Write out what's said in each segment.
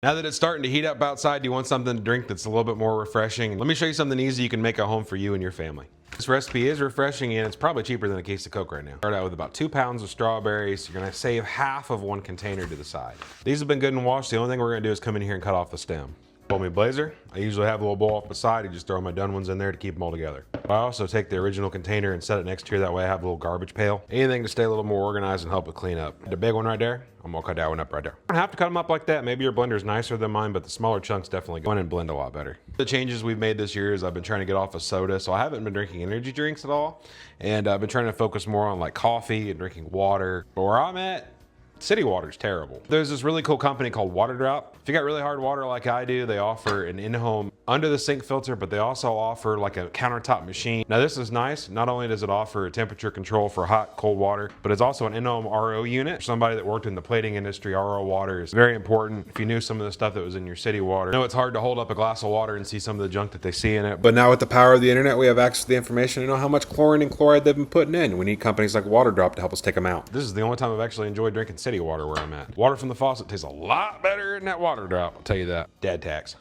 Now that it's starting to heat up outside, you want something to drink that's a little bit more refreshing. Let me show you something easy you can make at home for you and your family. This recipe is refreshing and it's probably cheaper than a case of Coke right now. Start out with about 2 pounds of strawberries. You're gonna save half of one container to the side. These have been good and washed. The only thing we're gonna do is come in here and cut off the stem. Pull me blazer. I usually have a little bowl off the side. I just throw my done ones in there to keep them all together. I also take the original container and set it next to here. That way I have a little garbage pail. Anything to stay a little more organized and help it clean up. The big one right there, I'm gonna cut that one up right there. You don't have to cut them up like that. Maybe your blender's nicer than mine, but the smaller chunks definitely go in and blend a lot better. The changes we've made this year is I've been trying to get off of soda, so I haven't been drinking energy drinks at all. And I've been trying to focus more on like coffee and drinking water. But where I'm at, city water's terrible. There's this really cool company called Water Drop. If you got really hard water like I do, they offer an in-home under the sink filter, but they also offer like a countertop machine. Now this is nice. Not only does it offer a temperature control for hot, cold water, but it's also an in-home RO unit. For somebody that worked in the plating industry, RO water is very important. If you knew some of the stuff that was in your city water, I know it's hard to hold up a glass of water and see some of the junk that they see in it. But now with the power of the internet, we have access to the information to know how much chlorine and chloride they've been putting in. We need companies like Water Drop to help us take them out. This is the only time I've actually enjoyed drinking city water where I'm at. Water from the faucet tastes a lot better than that Water Drop, I'll tell you that. Dad tax.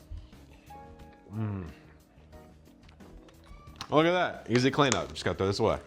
Look at that, easy cleanup. Just gotta throw this away.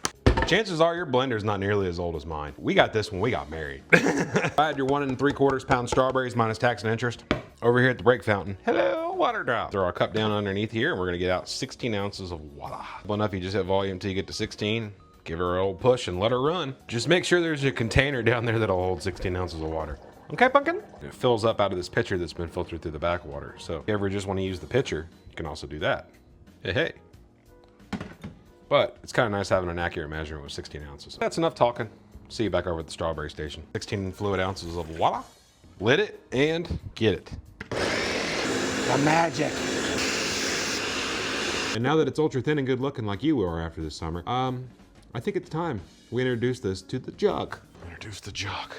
Chances are your blender's not nearly as old as mine. We got this when we got married. I had your 1 3/4 pound strawberries minus tax and interest. Over here at the break fountain, hello, Water Drop. Throw our cup down underneath here and we're gonna get out 16 ounces of water. Well enough, you just hit volume until you get to 16. Give her an old push and let her run. Just make sure there's a container down there that'll hold 16 ounces of water. Okay, pumpkin? It fills up out of this pitcher that's been filtered through the backwater. So if you ever just want to use the pitcher, you can also do that. Hey, hey. But it's kind of nice having an accurate measurement with 16 ounces. That's enough talking. See you back over at the strawberry station. 16 fluid ounces of water. Lit it and get it. The magic. And now that it's ultra thin and good looking like you are after this summer, I think it's time we introduce this to the jug. Introduce the jug.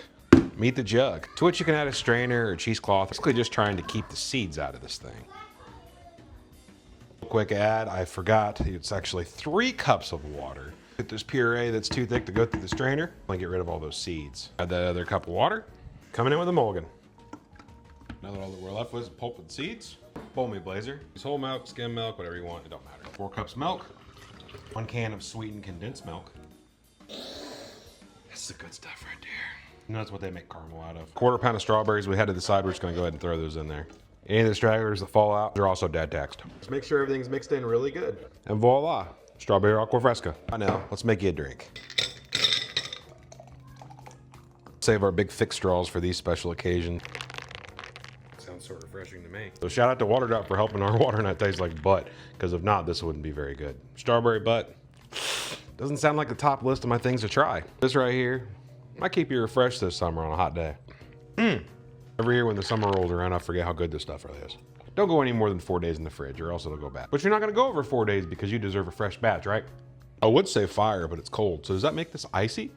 Meet the jug. To which you can add a strainer or cheesecloth. Basically just trying to keep the seeds out of this thing. Quick ad, I forgot, it's actually 3 cups of water. Get this puree that's too thick to go through the strainer. I'll get rid of all those seeds. Add that other cup of water. Coming in with a mulligan. Now that all that we're left with is pulp and seeds. Bowl me blazer. Use whole milk, skim milk, whatever you want, it don't matter. 4 cups milk. 1 can of sweetened condensed milk. That's the good stuff right there. And that's what they make caramel out of. 1/4 pound of strawberries we had to the side. We're just gonna go ahead and throw those in there. Any of the stragglers that fall out, they're also dad taxed. Just make sure everything's mixed in really good. And voila, strawberry Agua Fresca. I know, let's make you a drink. Save our big thick straws for these special occasions. Sounds so refreshing to me. So shout out to Water Drop for helping our water not taste like butt, because if not, this wouldn't be very good. Strawberry butt doesn't sound like the top list of my things to try. This right here might keep you refreshed this summer on a hot day. Every year when the summer rolls around, I forget how good this stuff really is. Don't go any more than 4 days in the fridge or else it'll go bad. But you're not gonna go over 4 days because you deserve a fresh batch, right? I would say fire, but it's cold. So does that make this icy?